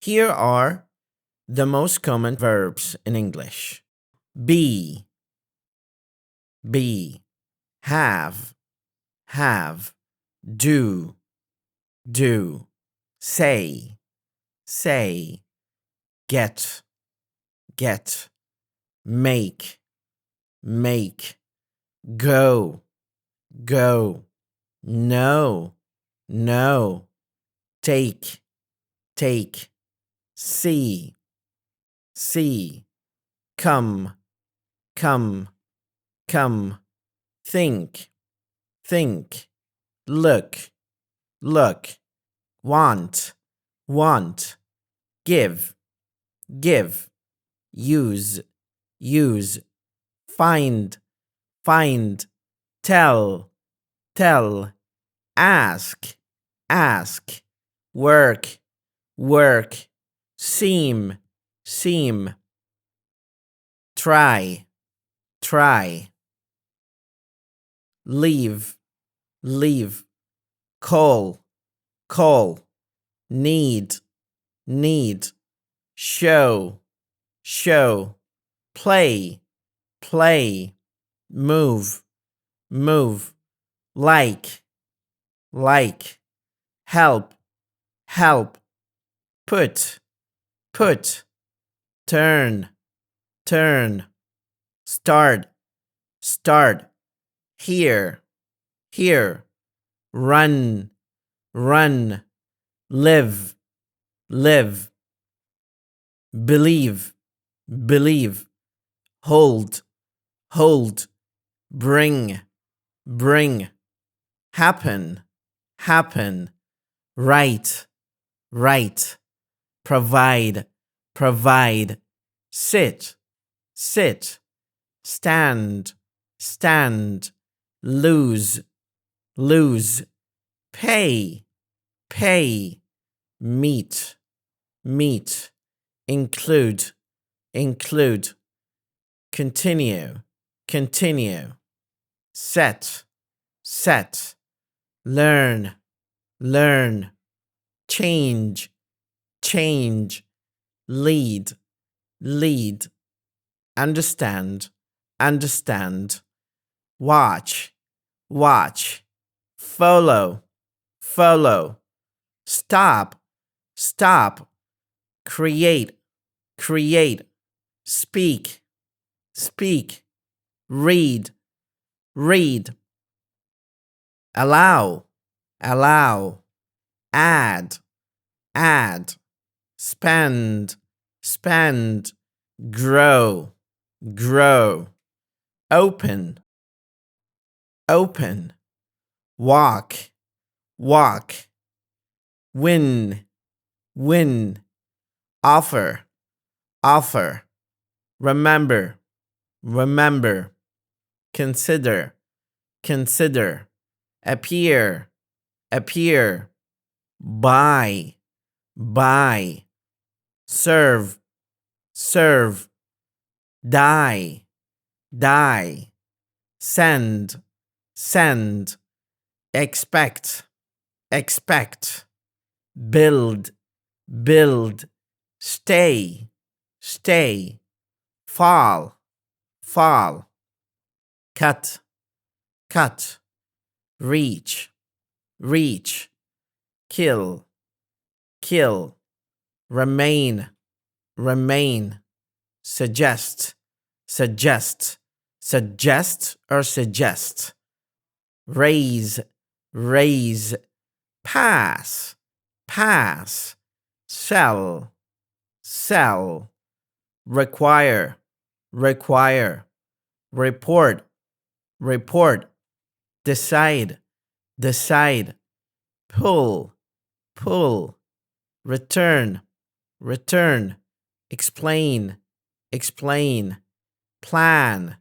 Here are the most common verbs in English. Be, have, do, say, get, make, go, know, take, see, come, think, look, want, give, use, find, tell, ask, work, seem, try, leave, call, need, show, play, move, like, help, put, turn, start, hear, run, live, believe, hold, bring, happen, write, provide, sit, stand, lose, pay, meet, include, continue, set, learn, change, lead, understand, watch, follow, stop, create, speak, read, allow, add, spend, grow, open, walk, win, offer, remember, consider, appear, buy, serve, die, send, expect, build, stay, fall, cut, reach, kill, remain, suggest or suggest, raise, pass, sell, require, report, decide, pull, return, explain, plan,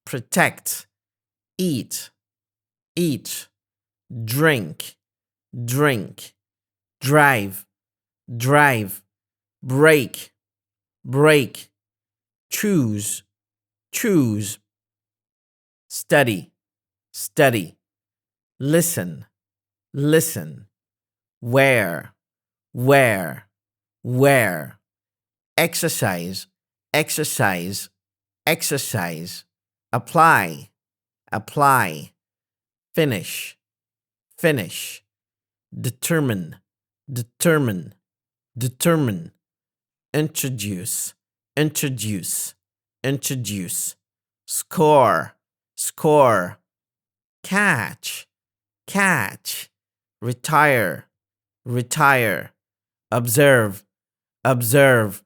protect, eat, drink, drive, break, choose, study, listen, where, where, where. Exercise, exercise, exercise. Apply, apply. Finish, finish. Determine, determine, determine. Introduce, introduce, introduce. Score, score. Catch, catch. Retire, retire. Observe, observe.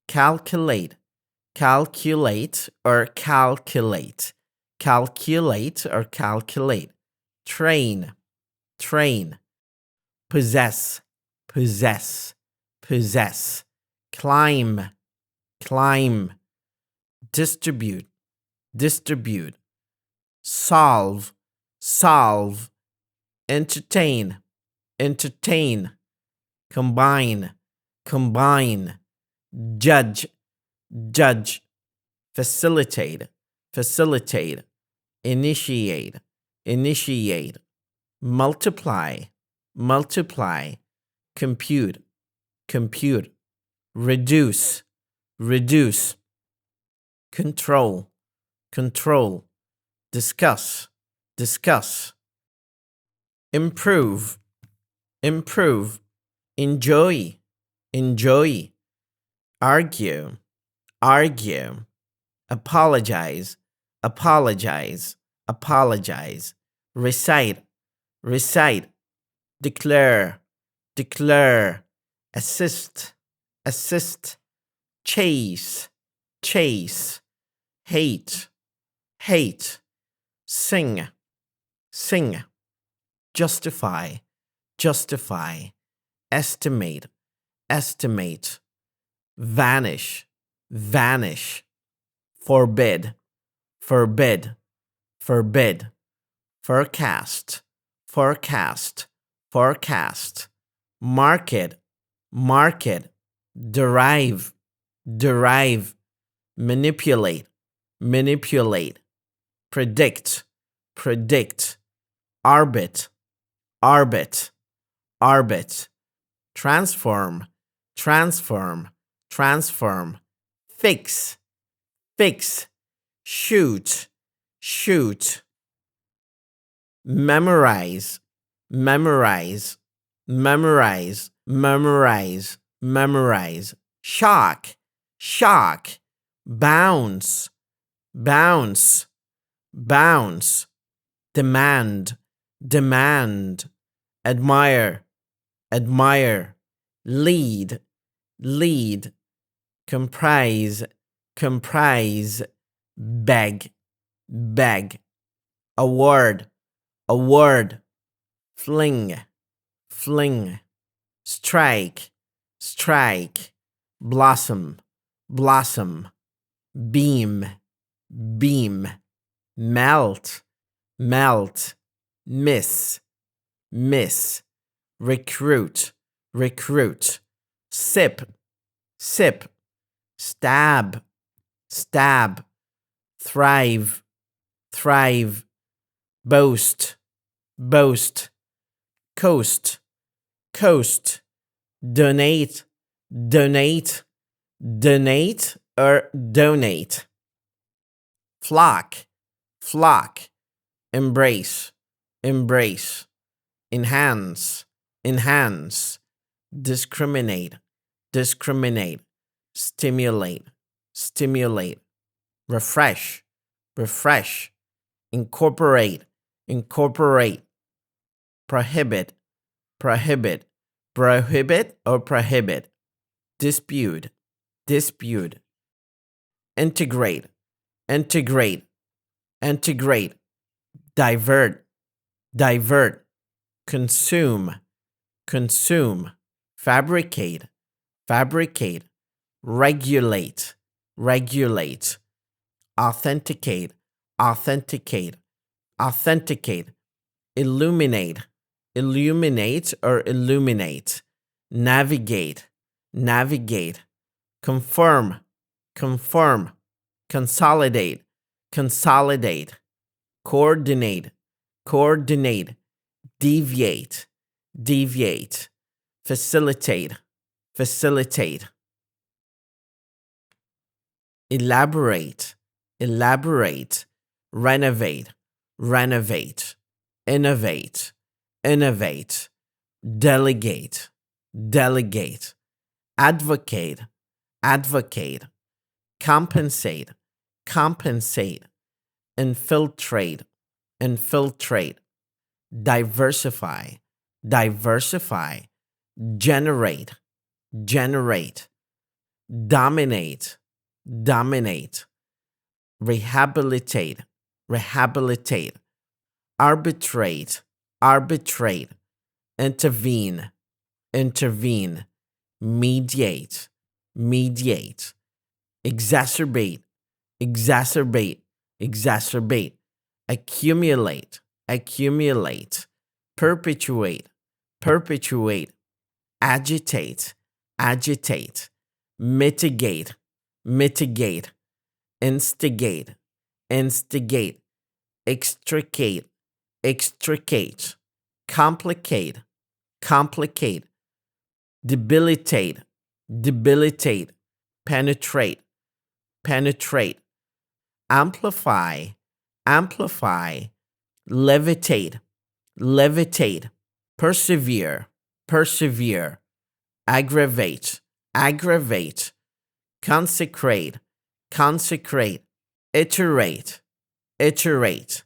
Calculate, calculate or calculate. Calculate or calculate. Train, train. Possess, possess, possess. Climb, climb. Distribute, distribute. Solve, solve. Entertain, entertain. Combine, combine. Judge, judge. Facilitate, facilitate. Initiate, initiate. Multiply, multiply. Compute, compute. Reduce, reduce. Control, control. Discuss, discuss. Improve, improve. Enjoy, enjoy. Argue, argue. Apologize, apologize, apologize. Recite, recite. Declare, declare. Assist, assist. Chase, chase. Hate, hate. Sing, sing. Justify, justify. Estimate, estimate. Vanish, vanish. Forbid, forbid, forbid. Forecast, forecast, forecast. Market, market. Derive, derive. Manipulate, manipulate. Predict, predict. Arbit, arbit, arbit. Transform, transform, transform. Fix, fix. Shoot, shoot. Memorize, memorize, memorize, memorize, memorize. Shock, shock. Bounce, bounce, bounce. Demand, demand. Admire, admire. Lead, lead. Comprise, comprise. Beg, beg. Award, award. Fling, fling. Strike, strike. Blossom, blossom. Beam, beam. Melt, melt. Miss, miss. Recruit, recruit. Sip, sip. Stab, stab. Thrive, thrive. Boast, boast. Coast, coast. Donate, donate. Donate or donate. Flock, flock. Embrace, embrace. Enhance, enhance. Discriminate, discriminate. Stimulate, stimulate. Refresh, refresh. Incorporate, incorporate. Prohibit, prohibit. Prohibit or prohibit. Dispute, dispute. Integrate, integrate, integrate. Divert, divert. Consume, consume. Fabricate, fabricate. Regulate, regulate. Authenticate, authenticate, authenticate. Illuminate, illuminate or illuminate. Navigate, navigate. Confirm, confirm. Consolidate, consolidate. Coordinate, coordinate. Deviate, deviate, facilitate, facilitate. Elaborate, elaborate, renovate, renovate, innovate, innovate, delegate, delegate, advocate, advocate, compensate, compensate, infiltrate, infiltrate, diversify, diversify, generate, generate, dominate, dominate, rehabilitate, rehabilitate, arbitrate, arbitrate, intervene, intervene, mediate, mediate, exacerbate, exacerbate, exacerbate, accumulate, accumulate, perpetuate, perpetuate, agitate, agitate, mitigate, mitigate, instigate, instigate, extricate, extricate, complicate, complicate, debilitate, debilitate, penetrate, penetrate, amplify, amplify, levitate, levitate, persevere, persevere, aggravate, aggravate, consecrate, consecrate, iterate, iterate,